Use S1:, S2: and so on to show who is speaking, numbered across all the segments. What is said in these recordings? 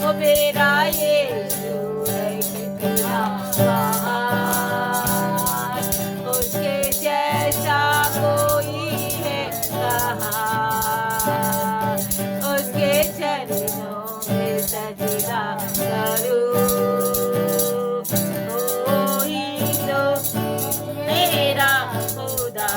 S1: ओ मेरा यीशु है कितना महान, उसके जैसा कोई है कहाँ, उसके चरणों में सजदा करूं, कोई तो मेरा खुदा।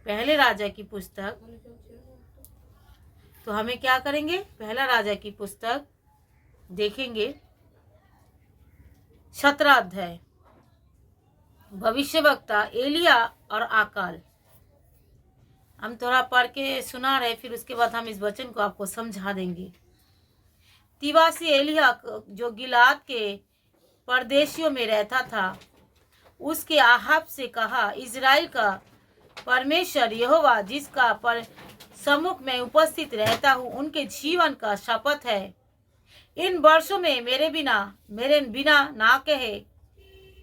S1: पहले राजा की पुस्तक, तो हमें क्या करेंगे, पहला राजा की पुस्तक देखेंगे 17 अध्याय, भविष्यवक्ता एलिया और आकाल। हम थोड़ा पढ़ के सुना रहे, फिर उसके बाद हम इस वचन को आपको समझा देंगे। तिवासी एलिया जो गिलाद के परदेशियों में रहता था, उसके आहाब से कहा, इज़राइल का परमेश्वर यहोवा जिसका पर सम्मुख में उपस्थित रहता हूँ, उनके जीवन का शपथ है, इन वर्षों में मेरे बिना ना कहे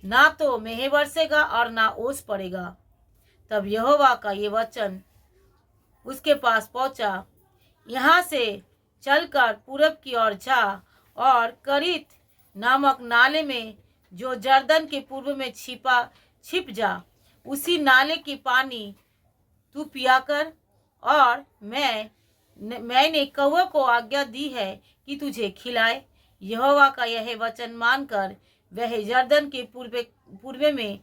S1: ना तो मेह बरसेगा और ना ओस पड़ेगा। तब यहोवा का ये वचन उसके पास पहुंचा, यहाँ से चलकर पूरब की ओर जा और करीत नामक नाले में जो जर्दन के पूर्व में छिप जा, उसी नाले की पानी तू पिया कर, और मैंने कौवे को आज्ञा दी है कि तुझे खिलाए। यहोवा का यह वचन मानकर वह जर्दन के पूर्व में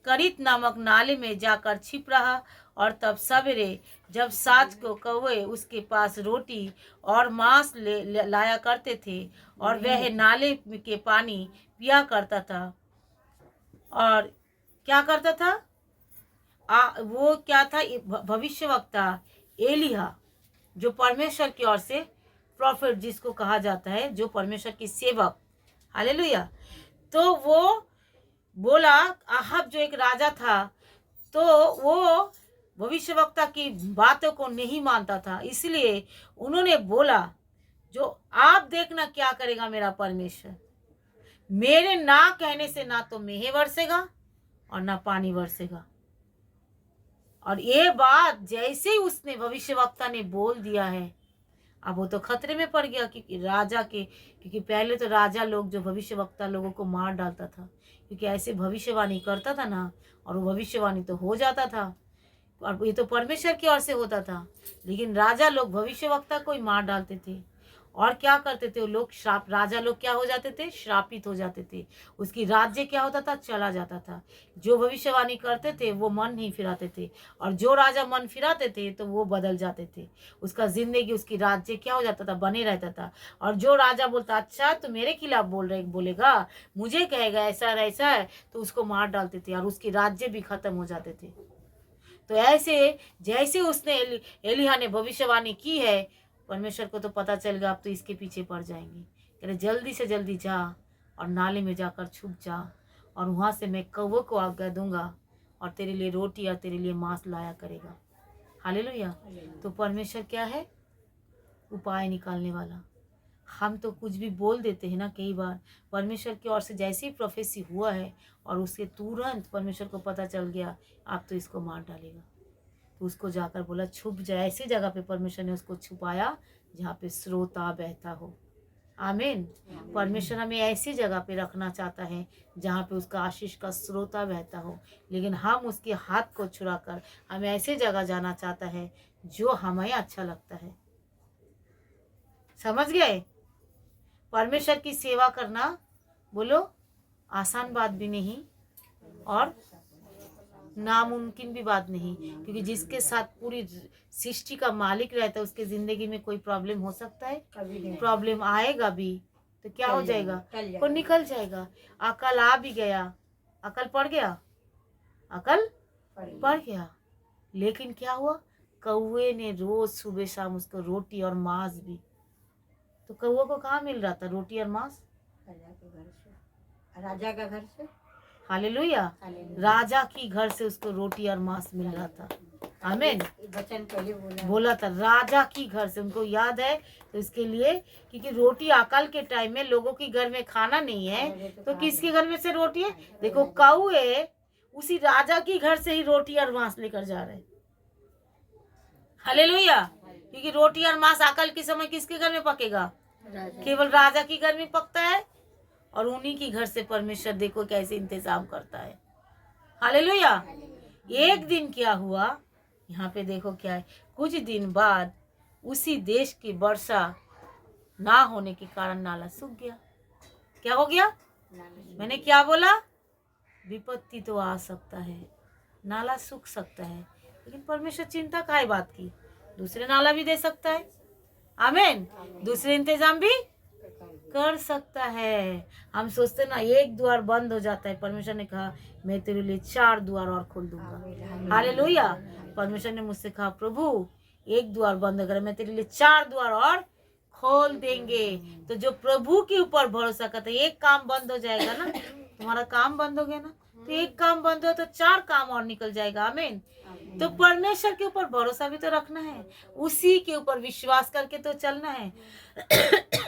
S1: करित नामक नाले में जाकर छिप रहा। और तब सवेरे जब साँझ को कौवे उसके पास रोटी और मांस लाया करते थे और वह नाले के पानी पिया करता था। और क्या करता था? वो क्या था? भविष्यवक्ता एलिया, जो परमेश्वर की ओर से प्रॉफिट जिसको कहा जाता है, जो परमेश्वर की सेवक, हालेलुया। तो वो बोला, आहब जो एक राजा था, तो वो भविष्यवक्ता की बातों को नहीं मानता था, इसलिए उन्होंने बोला, जो आप देखना क्या करेगा मेरा परमेश्वर, मेरे ना कहने से ना तो मेंह बरसेगा और ना पानी बरसेगा। और ये बात जैसे ही उसने भविष्यवक्ता ने बोल दिया है, अब वो तो खतरे में पड़ गया क्योंकि पहले तो राजा लोग जो भविष्यवक्ता लोगों को मार डालता था, क्योंकि ऐसे भविष्यवाणी करता था ना, और वो भविष्यवाणी तो हो जाता था, और ये तो परमेश्वर की ओर से होता था, लेकिन राजा लोग भविष्यवक्ता को ही मार डालते थे। और क्या करते थे वो लोग? राजा लोग क्या हो जाते थे? श्रापित हो जाते थे। उसकी राज्य क्या होता था? चला जाता था। जो भविष्यवाणी करते थे वो मन नहीं फिराते थे, और जो राजा मन फिराते थे तो वो बदल जाते थे। उसका जिंदगी, उसकी राज्य क्या हो जाता था? बने रहता था। और जो राजा बोलता, अच्छा तो मेरे खिलाफ बोलेगा, मुझे कहेगा ऐसा है, तो उसको मार डालते थे और उसकी राज्य भी खत्म हो जाते थे। तो ऐसे जैसे उसने एलिय्याह ने भविष्यवाणी की है, परमेश्वर को तो पता चल गया, अब तो इसके पीछे पड़ जाएंगे। कह रहे जल्दी से जल्दी जा और नाले में जाकर छुप जा, और वहाँ से मैं कौवे को आज्ञा दूंगा और तेरे लिए रोटी और तेरे लिए मांस लाया करेगा। हालेलुया। तो परमेश्वर क्या है? उपाय निकालने वाला। हम तो कुछ भी बोल देते हैं ना, कई बार परमेश्वर की ओर से जैसे ही प्रोफेसी हुआ है और उसके तुरंत परमेश्वर को पता चल गया, आप तो इसको मार डालेगा, तो उसको जाकर बोला छुप जाए। ऐसी जगह पे परमेश्वर ने उसको छुपाया जहाँ पे स्रोता बहता हो। आमीन। परमेश्वर हमें ऐसी जगह पे रखना चाहता है जहाँ पे उसका आशीष का स्रोता बहता हो, लेकिन हम उसके हाथ को छुड़ाकर हमें ऐसी जगह जाना चाहता है जो हमें अच्छा लगता है। समझ गए? परमेश्वर की सेवा करना, बोलो, आसान बात भी नहीं और नामुमकिन भी बात नहीं, क्योंकि जिसके साथ पूरी सृष्टि का मालिक रहता है उसके जिंदगी में कोई प्रॉब्लम हो सकता है? प्रॉब्लम आएगा भी, तो क्या हो जाएगा? वो निकल जाएगा। अकल आ भी गया, अकल पड़ गया, अकल पड़ गया, लेकिन क्या हुआ? कौवे ने रोज सुबह शाम उसको रोटी और मांस भी, तो कौवे को कहाँ मिल रहा था रोटी और मांस?
S2: राजा का घर से।
S1: हालेलुया। राजा की घर से उसको रोटी और मांस मिल रहा था। आमीन।
S2: वचन पहले
S1: बोला था राजा की घर से, उनको याद है, तो इसके लिए, क्योंकि रोटी अकाल के टाइम में लोगों के घर में खाना नहीं है, तो किसके घर में से रोटी है? देखो कौवे उसी राजा की घर से ही रोटी और मांस लेकर जा रहे। हालेलुया। क्योंकि रोटी और मांस अकाल के समय किसके घर में पकेगा? केवल राजा की घर में पकता है, और उन्हीं की घर से परमेश्वर देखो कैसे इंतजाम करता है। हालेलुया। एक दिन क्या हुआ, यहाँ पे देखो क्या है, कुछ दिन बाद उसी देश की वर्षा ना होने के कारण नाला सूख गया। क्या हो गया? मैंने क्या बोला? विपत्ति तो आ सकता है, नाला सूख सकता है, लेकिन परमेश्वर चिंता काहे बात की? दूसरे नाला भी दे सकता है। आमीन। दूसरे इंतजाम भी कर सकता है। हम सोचते ना एक द्वार बंद हो जाता है, परमेश्वर ने कहा मैं तेरे लिए 4 द्वार और खोल दूंगा। हालेलुया। परमेश्वर ने मुझसे कहा प्रभु एक द्वार बंद कर, मैं तेरे लिए 4 द्वार और खोल देंगे। तो जो प्रभु के ऊपर भरोसा करता है, एक काम बंद हो जाएगा ना, तुम्हारा काम बंद हो गया ना, तो एक काम बंद हो तो 4 काम और निकल जाएगा। आमीन। तो परमेश्वर के ऊपर भरोसा भी तो रखना है, उसी के ऊपर विश्वास करके तो चलना है,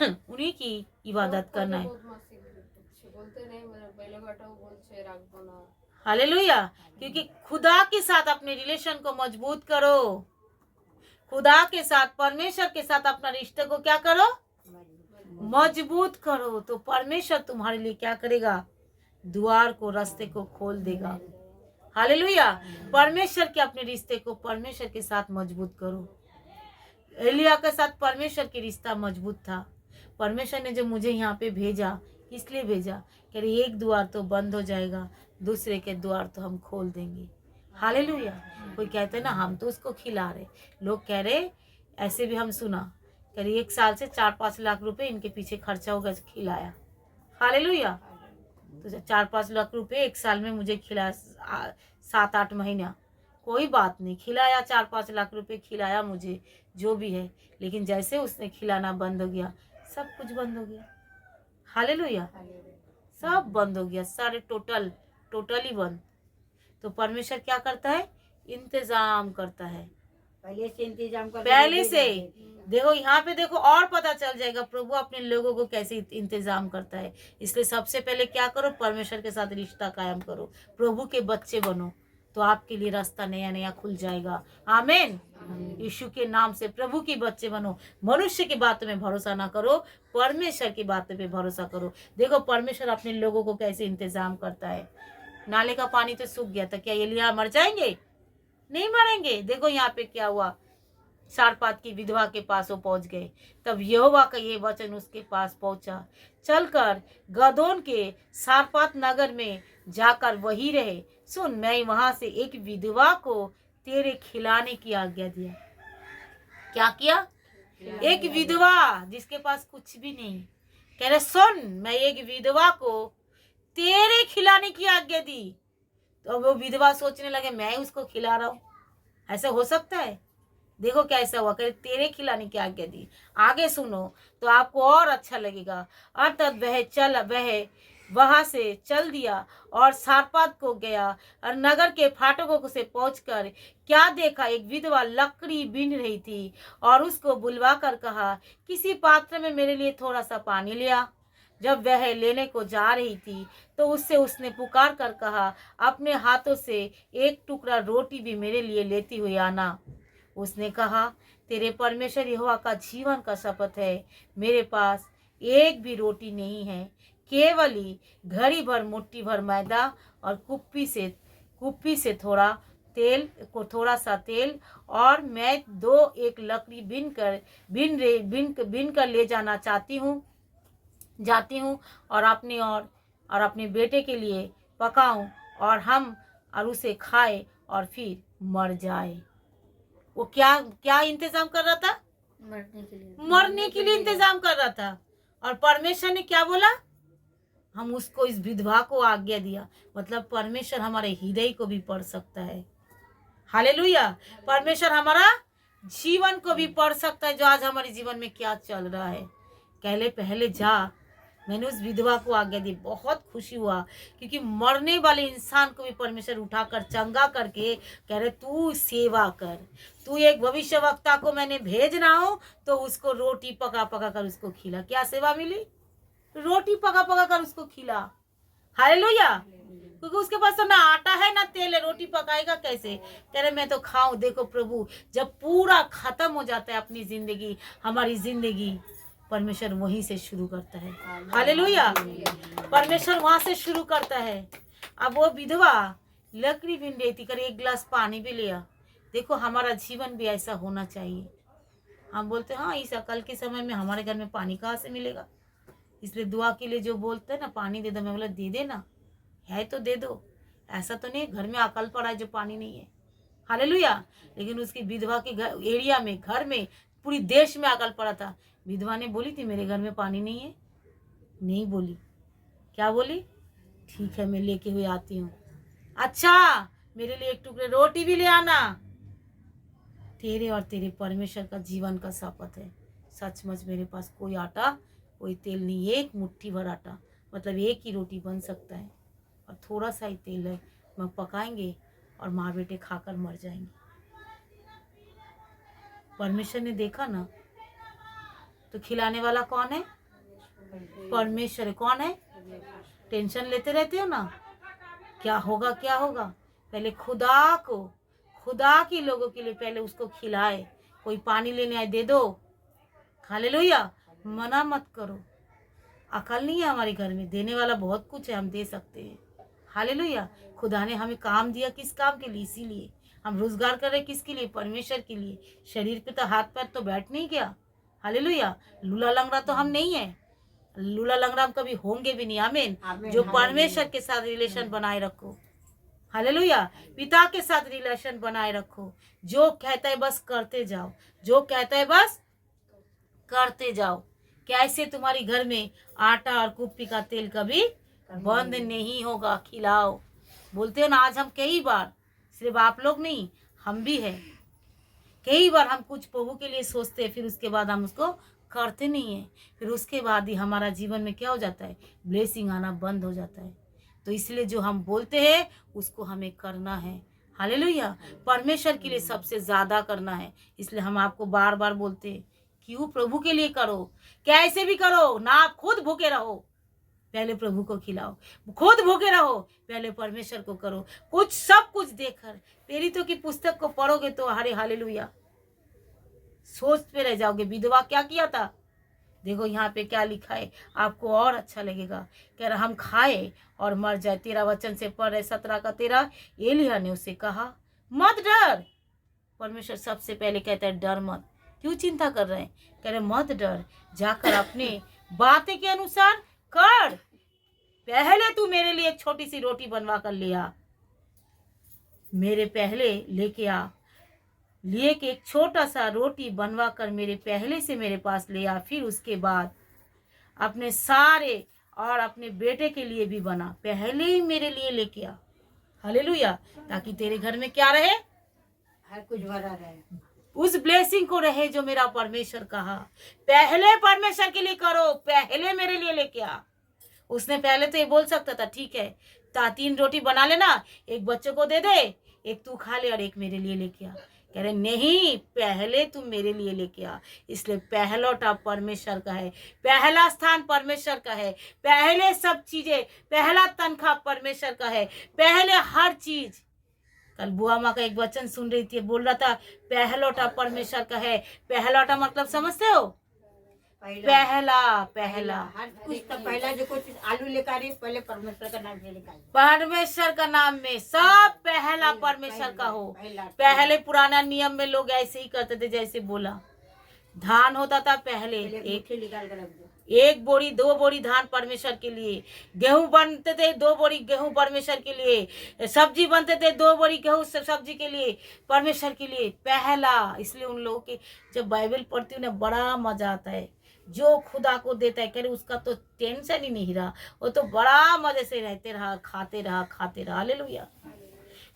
S1: उन्हीं की इबादत करना है। हालेलुया। क्योंकि खुदा के साथ अपने रिलेशन को मजबूत करो, खुदा के साथ, परमेश्वर के साथ अपना रिश्ते को क्या करो? मजबूत करो, तो परमेश्वर तुम्हारे लिए क्या करेगा? द्वार को, रास्ते को खोल देगा। हालेलुया। परमेश्वर के अपने रिश्ते को परमेश्वर के साथ मजबूत करो। एलिय्याह के साथ परमेश्वर की रिश्ता मजबूत था। परमेश्वर ने जो मुझे यहाँ पे भेजा, किस लिए भेजा? कह रही एक द्वार तो बंद हो जाएगा, दूसरे के द्वार तो हम खोल देंगे। हालेलुया। कोई कहते हैं ना हम तो उसको खिला रहे, लोग कह रहे ऐसे भी हम सुना, करीब 1 साल से 4-5 लाख रुपए इनके पीछे खर्चा हो गया खिलाया। हालेलुया। तो 4-5 लाख रुपए 1 साल में मुझे खिलाया, 7-8 महीना, कोई बात नहीं, खिलाया 4-5 लाख रुपए खिलाया मुझे, जो भी है। लेकिन जैसे उसने खिलाना बंद हो गया, सब कुछ बंद हो गया। हालेलुया। सब बंद हो गया, सारे टोटली बंद। तो परमेश्वर क्या करता है? इंतजाम करता है,
S2: पहले से इंतजाम कर,
S1: पहले से। देखो यहाँ पे देखो और पता चल जाएगा प्रभु अपने लोगों को कैसे इंतजाम करता है। इसलिए सबसे पहले क्या करो? परमेश्वर के साथ रिश्ता कायम करो, प्रभु के बच्चे बनो, तो आपके लिए रास्ता नया नया खुल जाएगा। आमीन। यीशु के नाम से प्रभु के बच्चे बनो। मनुष्य की बातों में भरोसा ना करो, परमेश्वर की बातों पे भरोसा करो। देखो परमेश्वर अपने लोगों को कैसे इंतजाम करता है। नाले का पानी तो सूख गया था, क्या एलिय्याह मर जाएंगे? नहीं मरेंगे। देखो यहाँ पे क्या हुआ, सारपात की विधवा के पास वो पहुंच गए। तब यहोवा का ये वचन उसके पास पहुंचा, चलकर गदोन के सारपात नगर में जाकर वही रहे। सुन, मैं वहां से एक विधवा को तेरे खिलाने की आज्ञा दिया। क्या किया? एक विधवा जिसके पास कुछ भी नहीं, कह रहे सुन, मैं एक विधवा को तेरे खिलाने की आज्ञा दी। तो वो विधवा सोचने लगे मैं उसको खिला रहा हूं, ऐसा हो सकता है? देखो कैसा हुआ, करे तेरे खिलाने की आज्ञा दी। आगे सुनो तो आपको और अच्छा लगेगा। अर्थात वह वहां से चल दिया और सारपात को गया और नगर के फाटकों से पहुंचकर क्या देखा, एक विधवा लकड़ी बीन रही थी और उसको बुलवा कर कहा, किसी पात्र में मेरे लिए थोड़ा सा पानी ले आ। जब वह लेने को जा रही थी तो उससे उसने पुकार कर कहा, अपने हाथों से एक टुकड़ा रोटी भी मेरे लिए लेती हुई आना। उसने कहा, तेरे परमेश्वर यहोवा का जीवन का शपथ है, मेरे पास एक भी रोटी नहीं है, केवल ही घड़ी भर मुट्ठी भर मैदा और कुप्पी से थोड़ा सा तेल, और मैं एक लकड़ी बीन कर ले जाना जाती हूँ और अपने बेटे के लिए पकाऊं और उसे खाए और फिर मर जाए। वो क्या इंतजाम कर रहा था? मरने के लिए इंतजाम कर रहा था। और परमेश्वर ने क्या बोला? हम उसको, इस विधवा को आज्ञा दिया। मतलब परमेश्वर हमारे हृदय को भी पढ़ सकता है। हालेलुया। परमेश्वर हमारा जीवन को भी पढ़ सकता है, जो आज हमारे जीवन में क्या चल रहा है। पहले जा, मैंने उस विधवा को आज्ञा दी। बहुत खुशी हुआ, क्योंकि मरने वाले इंसान को भी परमेश्वर उठाकर चंगा करके कह रहे तू सेवा कर, तू एक भविष्यवक्ता को मैंने भेजना हो तो उसको रोटी पका पका कर उसको खिला। क्या सेवा मिली? रोटी पका पका कर उसको खिला। हालेलुया। क्योंकि उसके पास तो ना आटा है ना तेल है, रोटी पकाएगा कैसे? कह रहे मैं तो खाऊं। देखो प्रभु जब पूरा खत्म हो जाता है अपनी जिंदगी, हमारी जिंदगी, परमेश्वर वहीं से शुरू करता है। हालेलुया। परमेश्वर वहां से शुरू करता है। अब वो विधवा लकड़ी बीन रही थी, कर एक गिलास पानी भी लिया। देखो हमारा जीवन भी ऐसा होना चाहिए। हम बोलते हैं हाँ इस अकल के समय में हमारे घर में पानी कहाँ से मिलेगा? इसलिए दुआ के लिए जो बोलते हैं ना, पानी दे दो, मैं बोला दे देना है तो दे दो। ऐसा तो नहीं घर में अकल पड़ा है जो पानी नहीं है। हालेलुया। लेकिन उसकी विधवा के एरिया में, घर में, पूरी देश में अकल पड़ा था। विधवा ने बोली थी मेरे घर में पानी नहीं है? नहीं बोली। क्या बोली? ठीक है मैं लेके हुए आती हूँ। अच्छा मेरे लिए एक टुकड़े रोटी भी ले आना। तेरे और तेरे परमेश्वर का जीवन का शपथ है, सचमुच मेरे पास कोई आटा कोई तेल नहीं, एक मुट्ठी भर आटा, मतलब एक ही रोटी बन सकता है और थोड़ा सा ही तेल है, मैं पकाएंगे और माँ बेटे खाकर मर जाएंगे। परमेश्वर ने देखा ना, तो खिलाने वाला कौन है? परमेश्वर है। कौन है? टेंशन लेते रहते हो ना क्या होगा क्या होगा, पहले खुदा के लोगों के लिए पहले उसको खिलाए। कोई पानी लेने आए दे दो। हालेलुया। मना मत करो। अकल नहीं है हमारे घर में, देने वाला बहुत कुछ है, हम दे सकते हैं। हालेलुया। खुदा ने हमें काम दिया, किस काम के लिए? इसीलिए हम रोजगार कर रहे, किसके लिए? परमेश्वर के लिए। शरीर पे तो हाथ पैर तो बैठ नहीं गया। हालेलुया। लूला लंगड़ा तो हम नहीं है। लूला लंगड़ा हम कभी होंगे भी नहीं। आमीन।
S2: आमीन,
S1: जो
S2: हालेलुया।
S1: परमेश्वर के साथ रिलेशन बनाए रखो, हालेलुया, पिता के साथ रिलेशन बनाए रखो। जो कहता है बस करते जाओ, जो कहता है बस करते जाओ। कैसे तुम्हारी घर में आटा और कुप्पी का तेल कभी बंद नहीं होगा। खिलाओ। बोलते हो ना, आज हम कई बार, सिर्फ आप लोग नहीं, हम भी है, कई बार हम कुछ प्रभु के लिए सोचते हैं, फिर उसके बाद हम उसको करते नहीं है। फिर उसके बाद ही हमारा जीवन में क्या हो जाता है, ब्लेसिंग आना बंद हो जाता है। तो इसलिए जो हम बोलते हैं उसको हमें करना है। हालेलुया। परमेश्वर के लिए सबसे ज़्यादा करना है। इसलिए हम आपको बार बार बोलते हैं, क्यों प्रभु के लिए करो, कैसे भी करो ना, आप खुद भूखे रहो, पहले प्रभु को खिलाओ। खुद भूखे रहो, पहले परमेश्वर को करो। कुछ सब कुछ देखकर प्रेरितों की पुस्तक को पढ़ोगे तो अरे हालेलुया, सोचते रह जाओगे विधवा क्या किया था। देखो यहाँ पे क्या लिखा है, आपको और अच्छा लगेगा। कह रहा हम खाए और मर जाए। 13 वचन से पढ़ रहे, 17 का 13। एलिय्याह ने उसे कहा मत डर। परमेश्वर सबसे पहले कहता है डर मत। क्यों चिंता कर रहे हैं, कह रहे मत डर, जाकर अपने बातें के अनुसार कर। पहले तू मेरे लिए एक छोटी सी रोटी बनवा कर ले आ, मेरे पहले लेके आ, लिए कि एक छोटा सा रोटी बनवा कर मेरे पहले से मेरे पास ले आ। फिर उसके बाद अपने सारे और अपने बेटे के लिए भी बना, पहले ही मेरे लिए लेके आ। हालेलुया। ताकि तेरे घर में क्या रहे,
S2: हर कुछ भरा रहे,
S1: उस ब्लेसिंग को रहे जो मेरा परमेश्वर कहा। पहले परमेश्वर के लिए करो, पहले मेरे लिए लेके आ। उसने पहले तो ये बोल सकता था, ठीक है 3 रोटी बना लेना, एक बच्चों को दे दे, एक तू खा ले और एक मेरे लिए लेके आ। कह रहे नहीं, पहले तुम मेरे लिए लेके आ। इसलिए पहला टॉप परमेश्वर का है, पहला स्थान परमेश्वर का है, पहले सब चीजें, पहला तनख्वाह परमेश्वर का है, पहले हर चीज। कल बुआ माँ का एक वचन सुन रही थी, बोल रहा था पहला टॉप परमेश्वर का है। पहला टॉप मतलब समझते हो, पहला पहला
S2: हर कुछ तो पहला जो कुछ आलू लेकर आई, पहले परमेश्वर का नाम ले लेकर आई।
S1: परमेश्वर का नाम में सब पहला परमेश्वर का हो। पहले पुराना नियम में लोग ऐसे ही करते थे, जैसे बोला धान होता था पहले
S2: एक निकाल कर रख दो,
S1: 1 बोरी 2 बोरी धान परमेश्वर के लिए, गेहूं बनते थे 2 बोरी गेहूं परमेश्वर के लिए, सब्जी बनते थे 2 बोरी गेहूं सब्जी के लिए, परमेश्वर के लिए पहला। इसलिए उन लोगों के जब बाइबल पढ़ती हूँ ना, बड़ा मजा आता है। जो खुदा को देता है, कह रहे उसका तो टेंशन ही नहीं रहा, वो तो बड़ा मजे से रहते रहा, खाते रहा खाते रहा। हालेलुया।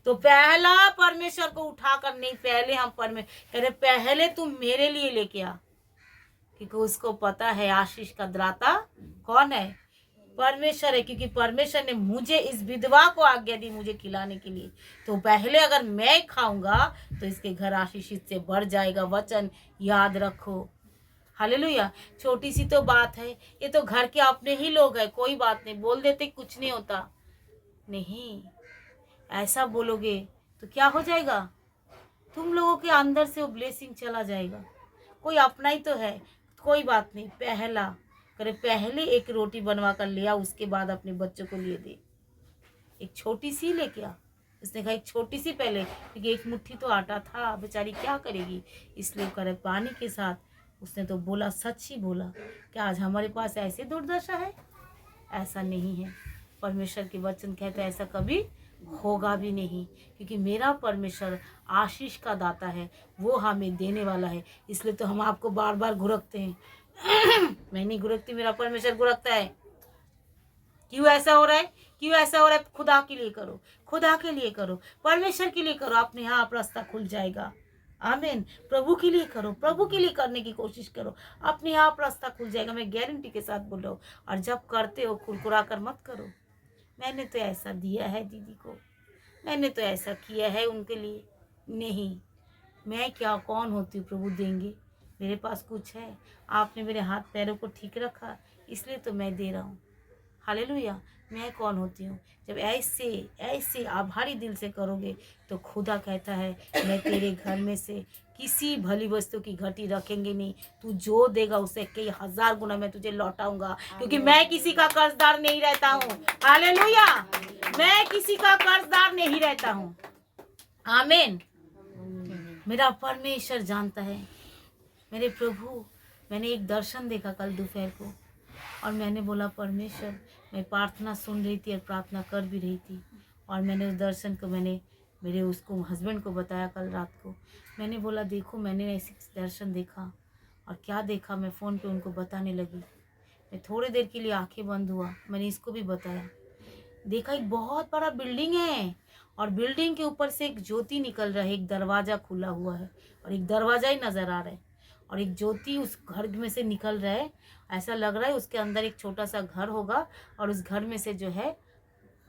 S1: तो पहला परमेश्वर को उठाकर नहीं, पहले हम कह रहे पहले तुम मेरे लिए लेके आ, क्योंकि उसको पता है आशीष का दाता कौन है, परमेश्वर है। क्योंकि परमेश्वर ने मुझे इस विधवा को आज्ञा दी मुझे खिलाने के लिए, तो पहले अगर मैं खाऊंगा तो इसके घर आशीषित से बढ़ जाएगा। वचन याद रखो। हालेलुया। छोटी सी तो बात है, ये तो घर के अपने ही लोग हैं, कोई बात नहीं, बोल देते कुछ नहीं होता। नहीं, ऐसा बोलोगे तो क्या हो जाएगा, तुम लोगों के अंदर से वो ब्लेसिंग चला जाएगा। कोई अपना ही तो है, कोई बात नहीं। पहला करे, पहले एक रोटी बनवा कर ले आ, उसके बाद अपने बच्चों को लिए दे। एक छोटी सी लेके आ। उसने कहा एक छोटी सी पहले, क्योंकि एक मुट्ठी तो आटा था, बेचारी क्या करेगी, इसलिए करे पानी के साथ। उसने तो बोला, सच ही बोला। क्या आज हमारे पास ऐसे दुर्दशा है? ऐसा नहीं है। परमेश्वर के वचन कहते हैं ऐसा कभी होगा भी नहीं, क्योंकि मेरा परमेश्वर आशीष का दाता है, वो हमें देने वाला है। इसलिए तो हम आपको बार बार घुरकते हैं। मैं नहीं घुरकती, मेरा परमेश्वर घुरकता है। क्यों ऐसा हो रहा है, क्यों ऐसा हो रहा है? खुदा के लिए करो, खुदा के लिए करो, परमेश्वर के लिए करो, अपने आप रास्ता खुल जाएगा। आमीन। प्रभु के लिए करो, प्रभु के लिए करने की कोशिश करो, अपने आप रास्ता खुल जाएगा। मैं गारंटी के साथ बोल रहा हूँ। और जब करते हो कुरकुरा कर मत करो, मैंने तो ऐसा दिया है दीदी को, मैंने तो ऐसा किया है उनके लिए। नहीं, मैं क्या कौन होती हूँ प्रभु देंगे? मेरे पास कुछ है, आपने मेरे हाथ पैरों को ठीक रखा, इसलिए तो मैं दे रहा हूँ। हालेलुया। मैं कौन होती हूँ? जब ऐसे ऐसे आभारी दिल से करोगे तो खुदा कहता है मैं तेरे घर में से किसी भली वस्तु की घटी रखेंगे नहीं। तू जो देगा उसे कई 1000 गुना मैं तुझे लौटाऊंगा, क्योंकि मैं किसी का कर्जदार नहीं रहता हूँ। हालेलुया। मैं किसी का कर्जदार नहीं रहता हूँ। आमीन। मेरा परमेश्वर जानता है। मेरे प्रभु, मैंने एक दर्शन देखा कल दोपहर को। और मैंने बोला परमेश्वर, मैं प्रार्थना सुन रही थी और प्रार्थना कर भी रही थी, और मैंने उस दर्शन को मैंने मेरे उसको हस्बैंड को बताया कल रात को। मैंने बोला देखो मैंने ऐसे दर्शन देखा, और क्या देखा मैं फ़ोन पे उनको बताने लगी। मैं थोड़ी देर के लिए आंखें बंद हुआ, मैंने इसको भी बताया। देखा एक बहुत बड़ा बिल्डिंग है, और बिल्डिंग के ऊपर से एक ज्योति निकल रहा है, एक दरवाज़ा खुला हुआ है और एक दरवाज़ा ही नज़र आ रहा है, और एक ज्योति उस घर में से निकल रहा है। ऐसा लग रहा है उसके अंदर एक छोटा सा घर होगा, और उस घर में से जो है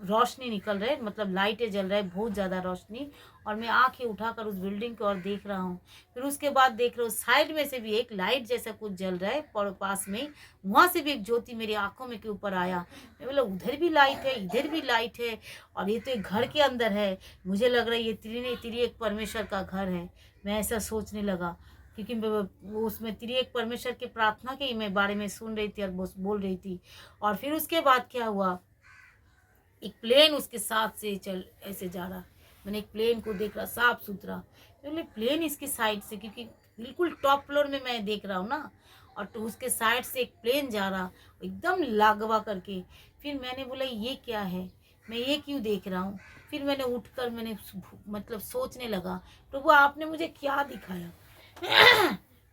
S1: रोशनी निकल रही है, मतलब लाइटें जल रहा है, बहुत ज़्यादा रोशनी। और मैं आंखें उठाकर उस बिल्डिंग की ओर देख रहा हूँ। फिर उसके बाद देख रहा हूँ साइड में से भी एक लाइट जैसा कुछ जल रहा है, पास में वहाँ से भी एक ज्योति मेरी आंखों में के ऊपर आया। मैं बोला उधर भी लाइट है, इधर भी लाइट है, और ये तो एक घर के अंदर है। मुझे लग रहा है ये त्रिएक परमेश्वर का घर है। मैं ऐसा सोचने लगा, क्योंकि वो उसमें त्रिएक परमेश्वर की प्रार्थना के ही मैं बारे में सुन रही थी और बोल रही थी। और फिर उसके बाद क्या हुआ, एक प्लेन उसके साथ से चल ऐसे जा रहा। मैंने एक प्लेन को देख रहा साफ सुथरा। बोले प्लेन इसकी साइड से, क्योंकि बिल्कुल टॉप फ्लोर में मैं देख रहा हूँ ना, और तो उसके साइड से एक प्लेन जा रहा एकदम लागवा करके। फिर मैंने बोला ये क्या है, मैं ये क्यों देख रहा हूँ। फिर मैंने उठकर मैंने मतलब सोचने लगा, प्रभु आपने मुझे क्या दिखाया।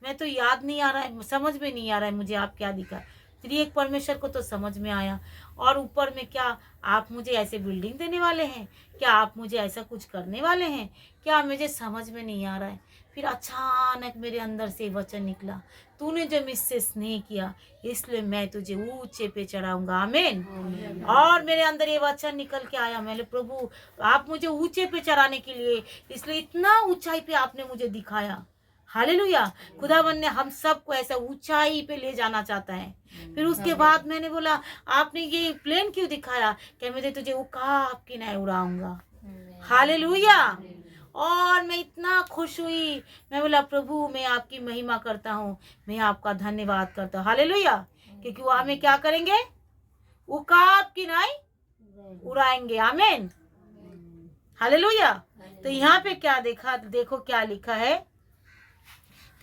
S1: मैं तो याद नहीं आ रहा है, समझ में नहीं आ रहा है मुझे आप क्या दिखा। त्रिएक परमेश्वर को तो समझ में आया, और ऊपर में क्या आप मुझे ऐसे बिल्डिंग देने वाले हैं, क्या आप मुझे ऐसा कुछ करने वाले हैं, क्या मुझे समझ में नहीं आ रहा है। फिर अचानक मेरे अंदर से वचन निकला, तूने जो मुझसे स्नेह किया इसलिए मैं तुझे ऊंचे पे चढ़ाऊंगा। आमीन। और मेरे अंदर ये वचन निकल के आया, मैंने प्रभु आप मुझे ऊंचे पे चढ़ाने के लिए, इसलिए इतना ऊंचाई पे आपने मुझे दिखाया। हालेलुया। खुदावन ने हम सबको ऐसा ऊंचाई पे ले जाना चाहता है। फिर उसके बाद मैंने बोला आपने ये प्लेन क्यों दिखाया, क्या मैं तुझे उकाब की नहीं उड़ाऊंगा। हालेलुया। और मैं इतना खुश हुई, मैं बोला प्रभु मैं आपकी महिमा करता हूँ, मैं आपका धन्यवाद करता हूँ। हालेलुया। क्योंकि वो हमें क्या करेंगे, उकाब की नहीं उड़ाएंगे। आमीन। हालेलुया। तो यहाँ पे क्या देखा, देखो क्या लिखा है,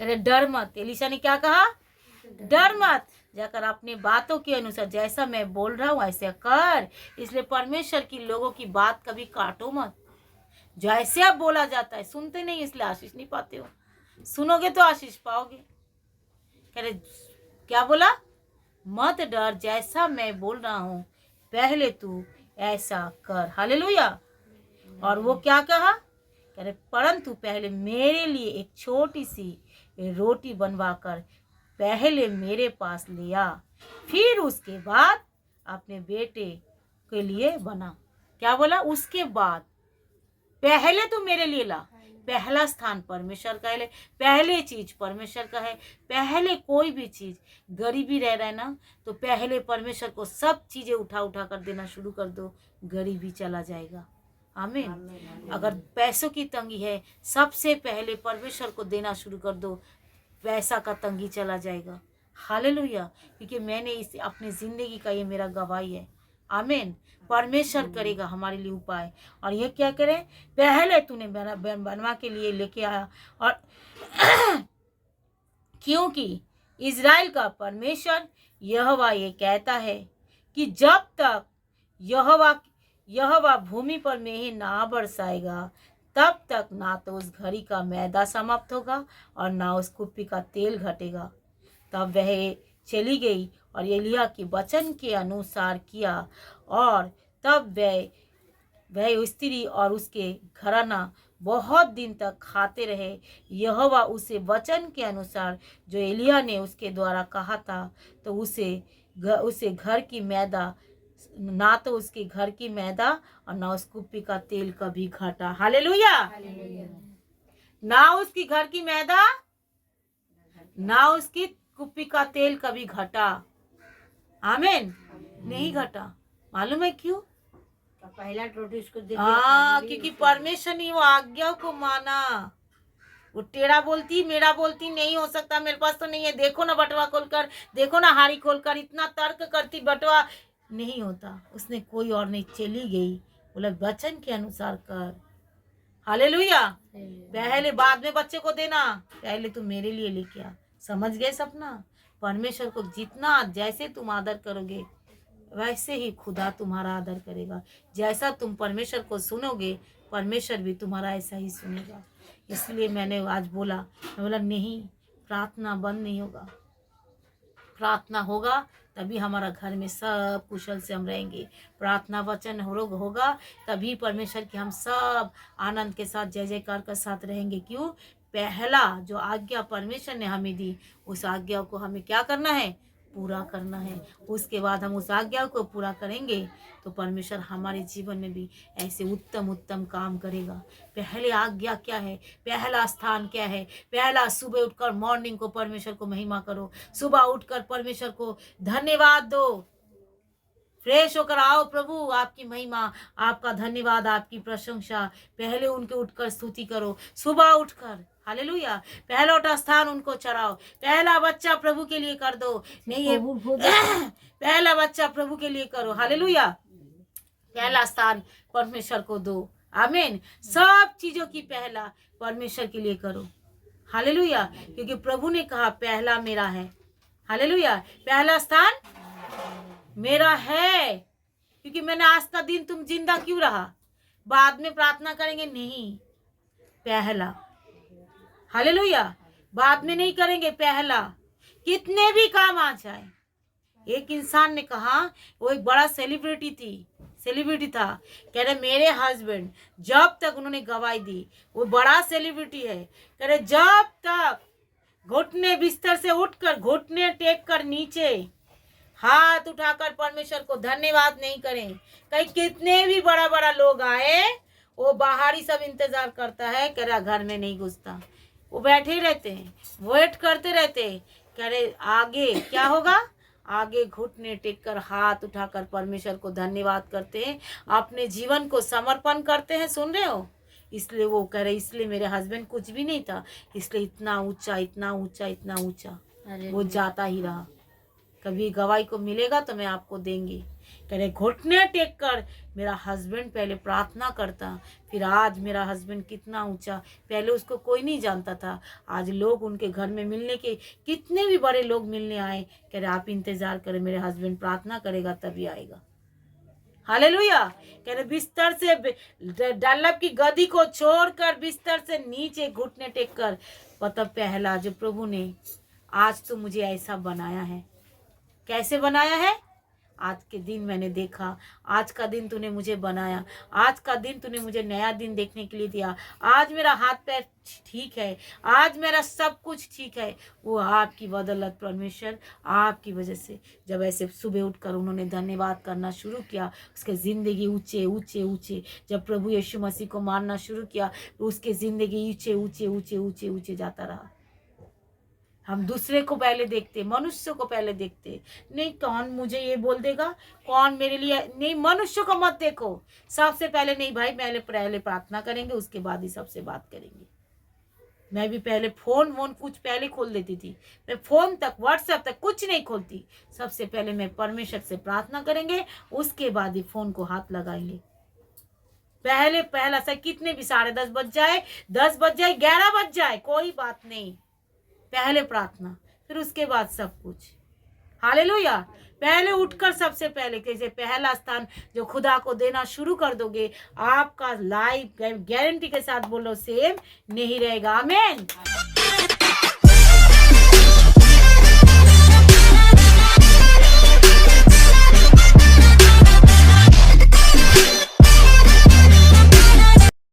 S1: कह डर मत। एलीशा ने क्या कहा, डर मत, जाकर अपनी बातों के अनुसार जैसा मैं बोल रहा हूँ ऐसे कर। इसलिए परमेश्वर की लोगों की बात कभी काटो मत। जैसे अब बोला जाता है सुनते नहीं, इसलिए आशीष नहीं पाते हो। सुनोगे तो आशीष पाओगे। कह रहे क्या बोला, मत डर, जैसा मैं बोल रहा हूँ पहले तू ऐसा कर। हालेलुया। और वो क्या कहा, कह रहे परंतु पहले मेरे लिए एक छोटी सी रोटी बनवा कर पहले मेरे पास ले आ, फिर उसके बाद अपने बेटे के लिए बना। क्या बोला, उसके बाद पहले तो मेरे लिए ला। पहला स्थान परमेश्वर का है, पहले चीज परमेश्वर का है। पहले कोई भी चीज, गरीबी रह रहा है ना, तो पहले परमेश्वर को सब चीजें उठा उठा कर देना शुरू कर दो, गरीबी चला जाएगा। आमीन। अगर पैसों की तंगी है, सबसे पहले परमेश्वर को देना शुरू कर दो, पैसा का तंगी चला जाएगा। हालेलुया। क्योंकि मैंने इस अपनी जिंदगी का ये मेरा गवाही है। आमीन। परमेश्वर करेगा हमारे लिए उपाय। और ये क्या करे, पहले तूने बनवा के लिए लेके आया। और क्योंकि इज़राइल का परमेश्वर यहोवा ये कहता है कि जब तक यहोवा भूमि पर मेंह ना बरसाएगा तब तक ना तो उस घड़ी का मैदा समाप्त होगा और ना उस कुप्पी का तेल घटेगा। तब वह चली गई और एलिय्याह के वचन के अनुसार किया, और तब वह स्त्री और उसके घराना बहुत दिन तक खाते रहे। यहोवा उसे वचन के अनुसार जो एलिय्याह ने उसके द्वारा कहा था, तो उसे घर की मैदा, ना तो उसके घर की मैदा और ना उस कुप्पी का तेल कभी घटा। हालेलुया। ना उसकी घर की मैदा ना उसकी कुप्पी का तेल कभी घटा। आमीन। नहीं घटा। मालूम है क्यों?
S2: पहला रोटी उसको दे
S1: क्योंकि परमेश्वर ने वो आज्ञा को माना। वो टेढ़ा बोलती मेरा बोलती नहीं हो सकता, मेरे पास तो नहीं है, देखो ना बटवा खोलकर, देखो ना हारी खोलकर, इतना तर्क करती, बटवा नहीं होता। उसने कोई और नहीं, चली गई, बोला वचन के अनुसार कर। हालेलुया। पहले बाद में बच्चे को देना, पहले तू मेरे लिए लेके आ। समझ गए सपना? परमेश्वर को जितना जैसे तुम आदर करोगे वैसे ही खुदा तुम्हारा आदर करेगा। जैसा तुम परमेश्वर को सुनोगे परमेश्वर भी तुम्हारा ऐसा ही सुनेगा। इसलिए मैंने आज बोला, मैं बोला नहीं, प्रार्थना बंद नहीं होगा। प्रार्थना होगा तभी हमारा घर में सब कुशल से हम रहेंगे। प्रार्थना वचन होगा तभी परमेश्वर के हम सब आनंद के साथ जय जयकार के साथ रहेंगे। क्यों? पहला जो आज्ञा परमेश्वर ने हमें दी उस आज्ञा को हमें क्या करना है? पूरा करना है। उसके बाद हम उस आज्ञा को पूरा करेंगे तो परमेश्वर हमारे जीवन में भी ऐसे उत्तम उत्तम काम करेगा। पहले आज्ञा क्या है? पहला स्थान क्या है? पहला सुबह उठकर मॉर्निंग को परमेश्वर को महिमा करो। सुबह उठकर परमेश्वर को धन्यवाद दो। फ्रेश होकर आओ, प्रभु आपकी महिमा, आपका धन्यवाद, आपकी प्रशंसा। पहले उनके उठकर स्तुति करो। सुबह उठकर हालेलुया पहला स्थान उनको चढ़ाओ। पहला बच्चा प्रभु के लिए कर दो। नहीं ये पहला बच्चा प्रभु के लिए करो। हालेलुया पहला स्थान परमेश्वर को दो। आमीन। सब चीजों की पहला परमेश्वर के लिए करो। हालेलुया क्योंकि प्रभु ने कहा पहला मेरा है। हालेलुया पहला स्थान मेरा है। क्योंकि मैंने आज का दिन तुम जिंदा क्यों रहा? बाद में प्रार्थना करेंगे नहीं, पहला। हालेलुया बाद में नहीं करेंगे, पहला। कितने भी काम आ जाए। एक इंसान ने कहा, वो एक बड़ा सेलिब्रिटी था, कह रहे मेरे हस्बैंड जब तक उन्होंने गवाही दी, वो बड़ा सेलिब्रिटी है, कह रहे जब तक घुटने बिस्तर से उठकर घुटने टेक कर नीचे हाथ उठाकर परमेश्वर को धन्यवाद नहीं करें। कहीं कितने भी बड़ा बड़ा लोग आए, वो बाहर ही सब इंतजार करता है, कह रहा घर में नहीं घुसता। वो बैठे रहते हैं, वेट करते रहते हैं। कह रहे आगे क्या होगा? आगे घुटने टेक कर हाथ उठाकर परमेश्वर को धन्यवाद करते हैं, अपने जीवन को समर्पण करते हैं। सुन रहे हो? इसलिए वो कह रहे इसलिए मेरे हस्बैंड कुछ भी नहीं था, इसलिए इतना ऊंचा इतना ऊंचा इतना ऊंचा वो जाता ही रहा। कभी गवाही को मिलेगा तो मैं आपको देंगी। कह रहे घुटने टेक कर मेरा हस्बैंड पहले प्रार्थना करता, फिर आज मेरा हस्बैंड कितना ऊंचा। पहले उसको कोई नहीं जानता था, आज लोग उनके घर में मिलने के कितने भी बड़े लोग मिलने आए। कह रहे आप इंतजार करें, मेरे हस्बैंड प्रार्थना करेगा तभी आएगा। हालेलुया कह रहे बिस्तर से डल्लब की गदी को छोड़कर बिस्तर से नीचे घुटने टेक कर, मतलब पहला जो प्रभु ने आज तो मुझे ऐसा बनाया है। कैसे बनाया है? आज के दिन मैंने देखा, आज का दिन तूने मुझे बनाया, आज का दिन तूने मुझे नया दिन देखने के लिए दिया। आज मेरा हाथ पैर ठीक है, आज मेरा सब कुछ ठीक है, वो आपकी बदौलत परमेश्वर, आपकी वजह से। जब ऐसे सुबह उठकर उन्होंने धन्यवाद करना शुरू किया, उसके ज़िंदगी ऊंचे ऊंचे ऊंचे, जब प्रभु यीशु मसीह को मानना शुरू किया तो उसके ज़िंदगी ऊंचे ऊंचे ऊंचे ऊंचे ऊंचे जाता रहा। हम दूसरे को पहले देखते, मनुष्य को पहले देखते। नहीं कौन मुझे ये बोल देगा, कौन मेरे लिए, नहीं मनुष्य को मत देखो सबसे पहले। नहीं भाई पहले प्रार्थना करेंगे, उसके बाद ही सबसे बात करेंगे। मैं भी पहले फोन कुछ पहले खोल देती थी। मैं फोन तक व्हाट्सएप तक कुछ नहीं खोलती। सबसे पहले मैं परमेश्वर से प्रार्थना करेंगे, उसके बाद ही फोन को हाथ लगाएंगे। पहला से कितने भी 10:30 बज जाए, 10 बज जाए, 11 बज जाए, कोई बात नहीं, पहले प्रार्थना, फिर उसके बाद सब कुछ। हालेलुया पहले उठकर सबसे पहले कैसे पहला स्थान जो खुदा को देना शुरू कर दोगे, आपका लाइफ गारंटी के साथ बोलो सेम नहीं रहेगा। आमीन।